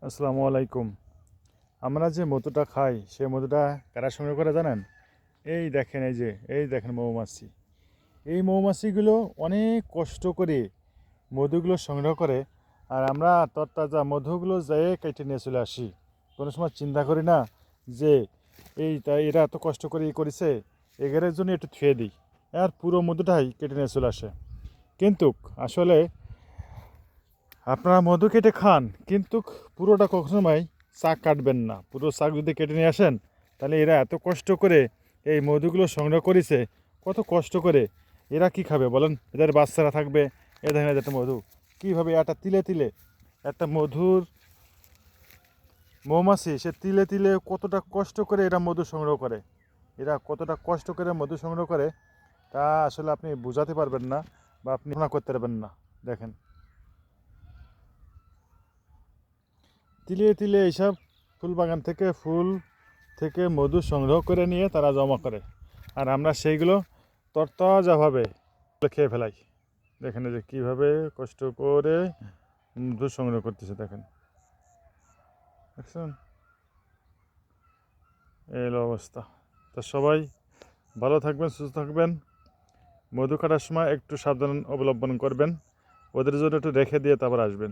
আসসালামু আলাইকুম। আমরা যে মধুটা খাই সে মধুটা কারা সংগ্রহ করে জানেন? এই দেখেন মৌমাছি। এই মৌমাছিগুলো অনেক কষ্ট করে মধুগুলো সংগ্রহ করে, আর আমরা তরতাজা মধুগুলো যেয়ে কেটে নিয়ে চলে আসি। কোনো সময় চিন্তা করি না যে তাই এরা এত কষ্ট করে করেছে, এগারের জন্য একটু থুয়ে দিই, আর পুরো মধুটাই কেটে নিয়ে চলে আসে। কিন্তু আসলে আপনারা মধু কেটে খান, কিন্তু পুরোটা কখনোই চাক কাটবেন না। পুরো চাক যদি কেটে নিয়ে আসেন, তাহলে এরা এত কষ্ট করে এই মধুগুলো সংগ্রহ করেছে, কত কষ্ট করে। এরা কি খাবে বলেন? এদের বাচ্চারা থাকবে। এ দেখেন একটা মধু কীভাবে একটা তিলে তিলে একটা মধুর মৌমাছি, সে তিলে তিলে কতটা কষ্ট করে এরা মধু সংগ্রহ করে। এরা কতটা কষ্ট করে মধু সংগ্রহ করে তা আসলে আপনি বোঝাতে পারবেন না, বা আপনি ধারণা করতে পারবেন না। দেখেন, তিলে তিলে এইসব ফুল বাগান থেকে ফুল থেকে মধু সংগ্রহ করে নিয়ে তারা জমা করে, আর আমরা সেইগুলো তরতাজাভাবে খেয়ে ফেলাই। দেখেন এই যে কীভাবে কষ্ট করে মধু সংগ্রহ করতেছে, দেখেন, দেখছেন? এই হলো অবস্থা। তো সবাই ভালো থাকবেন, সুস্থ থাকবেন। মধু কাটার সময় একটু সাবধান অবলম্বন করবেন। ওদের জন্য একটু রেখে দিয়ে তারপর আসবেন।